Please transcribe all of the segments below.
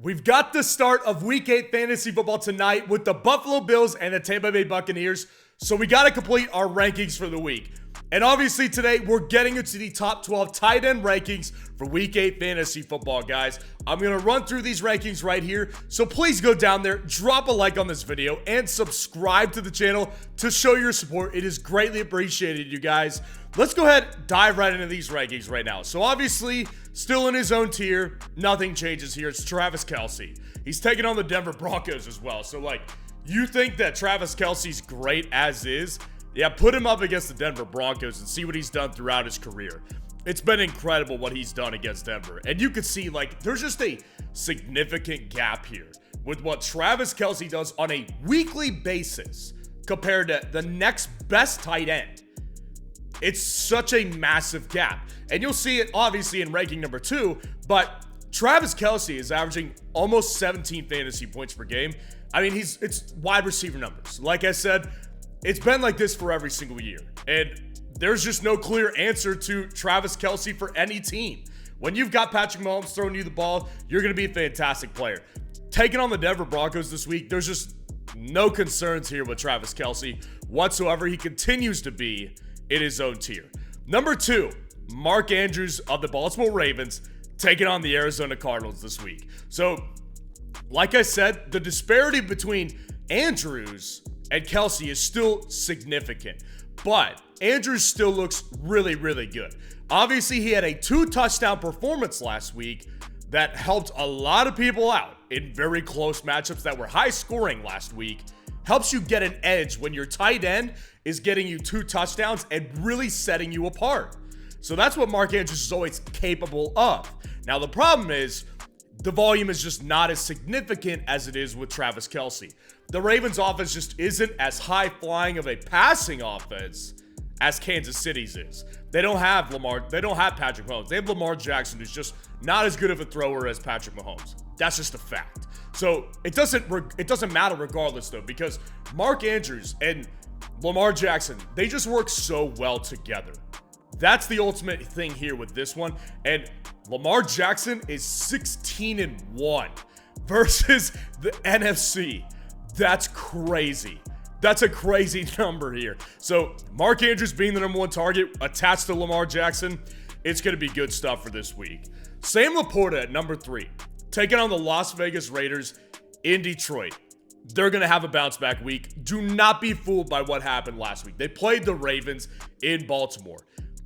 We've got the start of Week 8 fantasy football tonight with the Buffalo Bills and the Tampa Bay Buccaneers. So we got to complete our rankings for the week. And obviously today we're getting into the top 12 tight end rankings for Week 8 fantasy football, guys. I'm going to run through these rankings right here. So please go down there, drop a like on this video, and subscribe to the channel to show your support. It is greatly appreciated, you guys. Let's go ahead, dive right into these rankings right now. So obviously, still in his own tier, nothing changes here. It's Travis Kelce. He's taking on the Denver Broncos as well. So you think that Travis Kelce's great as is? Yeah, put him up against the Denver Broncos and see what he's done throughout his career. It's been incredible what he's done against Denver. And you can see, there's just a significant gap here with what Travis Kelce does on a weekly basis compared to the next best tight end. It's such a massive gap. And you'll see it obviously in ranking number 2, but Travis Kelce is averaging almost 17 fantasy points per game. I mean, it's wide receiver numbers. Like I said, it's been like this for every single year. And there's just no clear answer to Travis Kelce for any team. When you've got Patrick Mahomes throwing you the ball, you're going to be a fantastic player. Taking on the Denver Broncos this week, there's just no concerns here with Travis Kelce whatsoever. He continues to be in his own tier. Number 2, Mark Andrews of the Baltimore Ravens taking on the Arizona Cardinals this week. So, like I said, the disparity between Andrews and Kelce is still significant, but Andrews still looks really, really good. Obviously, he had a 2-touchdown performance last week that helped a lot of people out in very close matchups that were high scoring last week. Helps you get an edge when your tight end is getting you 2 touchdowns and really setting you apart. So that's what Mark Andrews is always capable of. Now, the problem is the volume is just not as significant as it is with Travis Kelce. The Ravens offense just isn't as high flying of a passing offense as Kansas City's is. They don't have Patrick Mahomes. They have Lamar Jackson, who's just not as good of a thrower as Patrick Mahomes. That's just a fact. So it doesn't matter regardless though, because Mark Andrews and Lamar Jackson, they just work so well together. That's the ultimate thing here with this one. And Lamar Jackson is 16-1 versus the NFC. That's crazy. That's a crazy number here. So Mark Andrews being the number 1 target attached to Lamar Jackson, it's going to be good stuff for this week. Sam Laporta at number 3, taking on the Las Vegas Raiders in Detroit. They're going to have a bounce back week. Do not be fooled by what happened last week. They played the Ravens in Baltimore.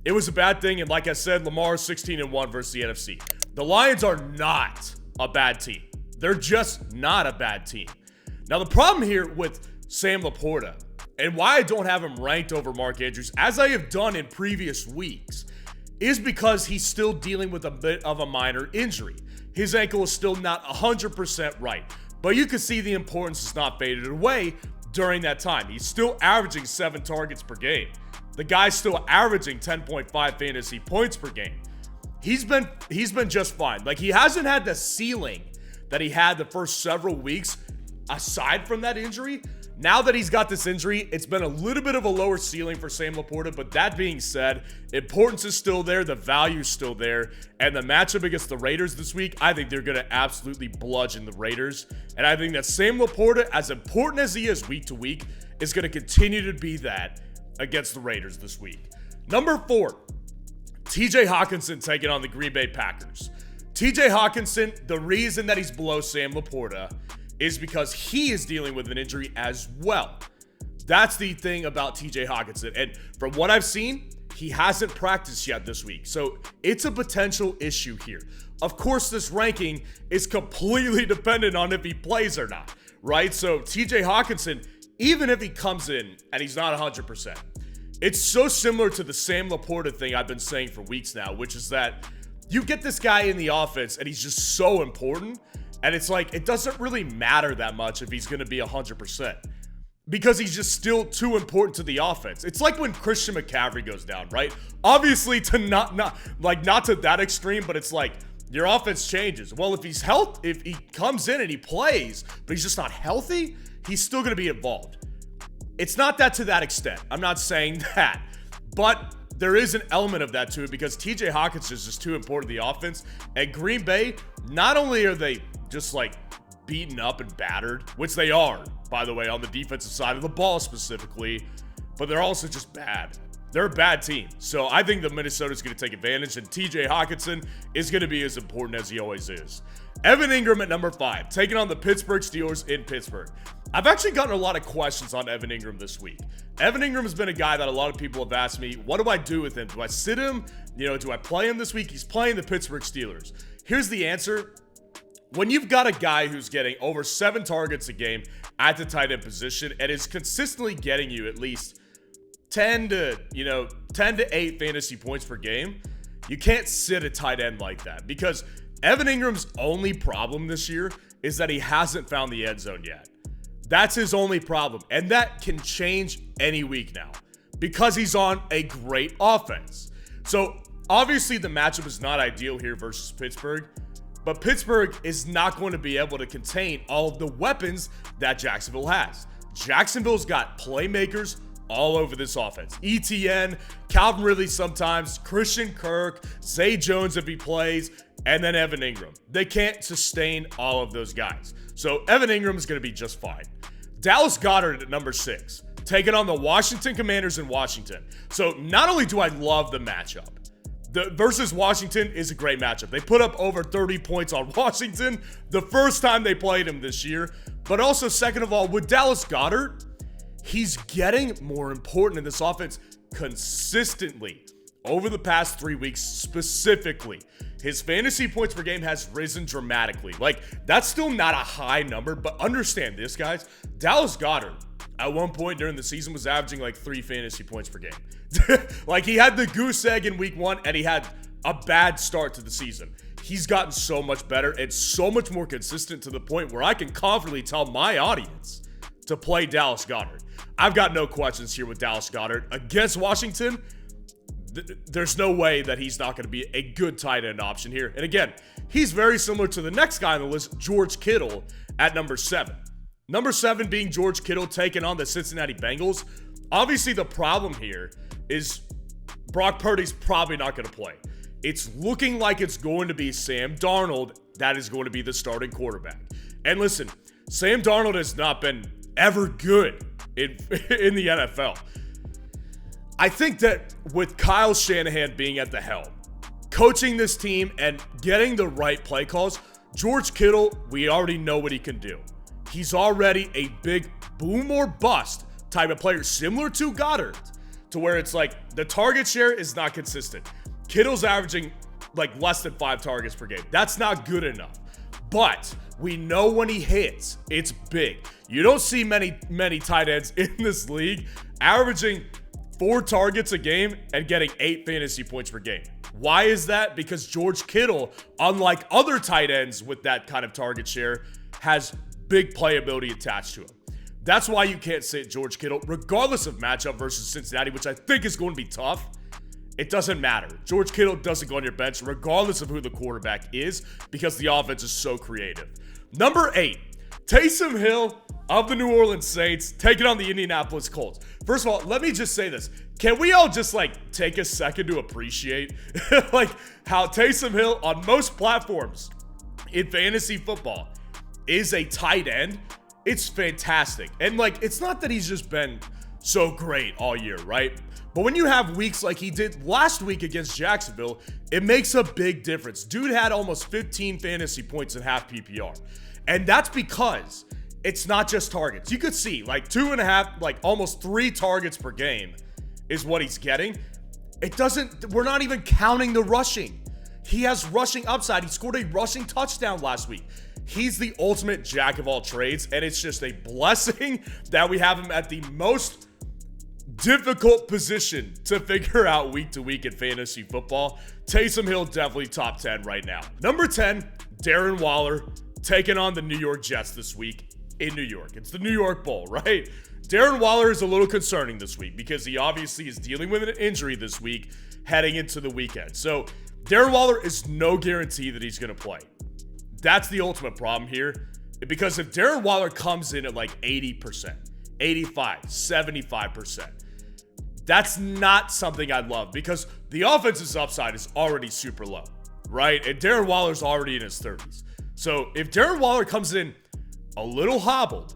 It was a bad thing, and like I said, Lamar is 16-1 versus the NFC. The Lions are not a bad team. They're just not a bad team. Now, the problem here with Sam Laporta, and why I don't have him ranked over Mark Andrews, as I have done in previous weeks, is because he's still dealing with a bit of a minor injury. His ankle is still not 100% right, but you can see the importance has not faded away during that time. He's still averaging 7 targets per game. The guy's still averaging 10.5 fantasy points per game. He's been just fine. He hasn't had the ceiling that he had the first several weeks aside from that injury. Now that he's got this injury, it's been a little bit of a lower ceiling for Sam Laporta, but that being said, importance is still there, the value is still there, and the matchup against the Raiders this week, I think they're going to absolutely bludgeon the Raiders, and I think that Sam Laporta, as important as he is week to week, is going to continue to be that against the Raiders this week. Number 4, TJ Hawkinson taking on the Green Bay Packers. TJ Hawkinson, the reason that he's below Sam Laporta is because he is dealing with an injury as well. That's the thing about TJ Hawkinson. And from what I've seen, he hasn't practiced yet this week. So it's a potential issue here. Of course, this ranking is completely dependent on if he plays or not, right? So TJ Hawkinson, even if he comes in and he's not 100%, it's so similar to the Sam Laporta thing I've been saying for weeks now, which is that you get this guy in the offense and he's just so important. And it's it doesn't really matter that much if he's going to be 100% because he's just still too important to the offense. It's like when Christian McCaffrey goes down, right? Obviously to not to that extreme, but it's your offense changes. Well, if he comes in and he plays, but he's just not healthy, he's still going to be involved. It's not that to that extent. I'm not saying that, but there is an element of that to it because TJ Hawkins is just too important to the offense. And Green Bay, not only are they just like beaten up and battered, which they are, by the way, on the defensive side of the ball specifically, but they're also just bad. They're a bad team. So I think the Minnesota's going to take advantage, and TJ Hawkinson is going to be as important as he always is. Evan Ingram at number 5, taking on the Pittsburgh Steelers in Pittsburgh. I've actually gotten a lot of questions on Evan Ingram this week. Evan Ingram has been a guy that a lot of people have asked me, what do I do with him? Do I sit him? Do I play him this week? He's playing the Pittsburgh Steelers. Here's the answer. When you've got a guy who's getting over 7 targets a game at the tight end position and is consistently getting you at least 10 to 8 fantasy points per game, you can't sit a tight end like that because Evan Ingram's only problem this year is that he hasn't found the end zone yet. That's his only problem, and that can change any week now because he's on a great offense. So obviously the matchup is not ideal here versus Pittsburgh, but Pittsburgh is not going to be able to contain all of the weapons that Jacksonville has. Jacksonville's got playmakers all over this offense. ETN, Calvin Ridley sometimes, Christian Kirk, Zay Jones if he plays, and then Evan Ingram. They can't sustain all of those guys. So Evan Ingram is going to be just fine. Dallas Goedert at number 6, taking on the Washington Commanders in Washington. So not only do I love the matchup, versus Washington is a great matchup. They put up over 30 points on Washington the first time they played him this year. But also, second of all, with Dallas Goedert, he's getting more important in this offense consistently over the past 3 weeks specifically. His fantasy points per game has risen dramatically. Like, that's still not a high number, but understand this, guys. Dallas Goedert, at one point during the season, was averaging like 3 fantasy points per game. Like, he had the goose egg in week 1, and he had a bad start to the season. He's gotten so much better and so much more consistent to the point where I can confidently tell my audience to play Dallas Goedert. I've got no questions here with Dallas Goedert. Against Washington, there's no way that he's not going to be a good tight end option here. And again, he's very similar to the next guy on the list, George Kittle, at number 7. Number 7 being George Kittle taking on the Cincinnati Bengals. Obviously, the problem here is Brock Purdy's probably not going to play. It's looking like it's going to be Sam Darnold that is going to be the starting quarterback. And listen, Sam Darnold has not been ever good in the NFL. I think that with Kyle Shanahan being at the helm, coaching this team and getting the right play calls, George Kittle, we already know what he can do. He's already a big boom or bust type of player, similar to Goedert, to where it's like the target share is not consistent. Kittle's averaging like less than 5 targets per game. That's not good enough. But we know when he hits, it's big. You don't see many tight ends in this league averaging 4 targets a game and getting 8 fantasy points per game. Why is that? Because George Kittle, unlike other tight ends with that kind of target share, has big playability attached to him. That's why you can't sit George Kittle, regardless of matchup versus Cincinnati, which I think is going to be tough. It doesn't matter. George Kittle doesn't go on your bench, regardless of who the quarterback is, because the offense is so creative. Number 8, Tamm Hill of the New Orleans Saints taking on the Indianapolis Colts. First of all, let me just say this. Can we all just take a second to appreciate how Tamm Hill on most platforms in fantasy football is a tight end? It's fantastic. And it's not that he's just been so great all year, right? But when you have weeks like he did last week against Jacksonville, it makes a big difference. Dude had almost 15 fantasy points in half PPR. And that's because it's not just targets. You could see 2.5, almost 3 targets per game is what he's getting. We're not even counting the rushing. He has rushing upside. He scored a rushing touchdown last week. He's the ultimate jack of all trades, and it's just a blessing that we have him at the most difficult position to figure out week to week in fantasy football. Tamm Hill definitely top 10 right now. Number 10, Darren Waller taking on the New York Jets this week in New York. It's the New York Bowl, right? Darren Waller is a little concerning this week because he obviously is dealing with an injury this week heading into the weekend. So Darren Waller is no guarantee that he's going to play. That's the ultimate problem here, because if Darren Waller comes in at 80%, 85%, 75%, That's not something I'd love because the offense's upside is already super low, right? And Darren Waller's already in his 30s. So if Darren Waller comes in a little hobbled,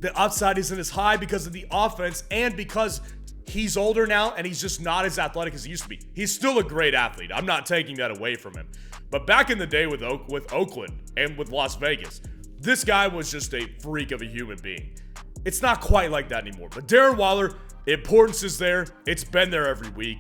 the upside isn't as high because of the offense and because he's older now and he's just not as athletic as he used to be. He's still a great athlete. I'm not taking that away from him. But back in the day with Oakland and with Las Vegas, this guy was just a freak of a human being. It's not quite like that anymore. But Darren Waller, importance is there. It's been there every week.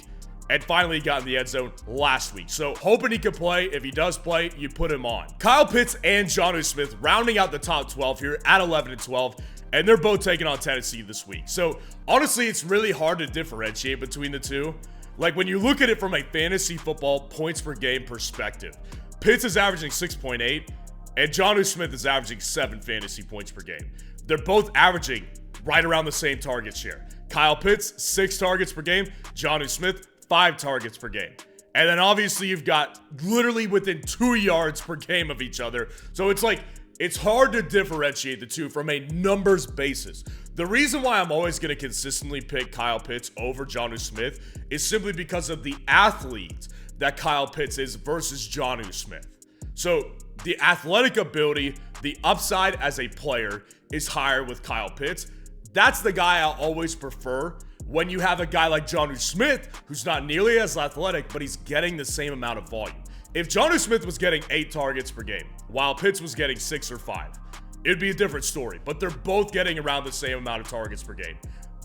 And finally he got in the end zone last week. So hoping he can play. If he does play, you put him on. Kyle Pitts and Jonnu Smith rounding out the top 12 here at 11 and 12. And they're both taking on Tennessee this week. So honestly, it's really hard to differentiate between the two. Like when you look at it from a fantasy football points per game perspective, Pitts is averaging 6.8 and Jonnu Smith is averaging 7 fantasy points per game. They're both averaging right around the same target share. Kyle Pitts, 6 targets per game. Jonnu Smith, 5 targets per game. And then obviously you've got literally within 2 yards per game of each other. So it's like, it's hard to differentiate the two from a numbers basis. The reason why I'm always going to consistently pick Kyle Pitts over Jonnu Smith is simply because of the athlete that Kyle Pitts is versus Jonnu Smith. So the athletic ability, the upside as a player is higher with Kyle Pitts. That's the guy I'll always prefer when you have a guy like Jonnu Smith who's not nearly as athletic, but he's getting the same amount of volume. If Jonnu Smith was getting 8 targets per game, while Pitts was getting 6 or 5, it'd be a different story. But they're both getting around the same amount of targets per game.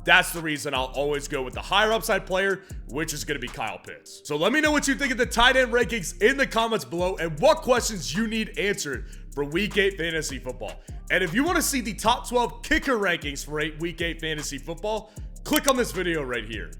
That's the reason I'll always go with the higher upside player, which is going to be Kyle Pitts. So let me know what you think of the tight end rankings in the comments below and what questions you need answered for Week 8 Fantasy Football. And if you want to see the top 12 kicker rankings for Week 8 Fantasy Football, click on this video right here.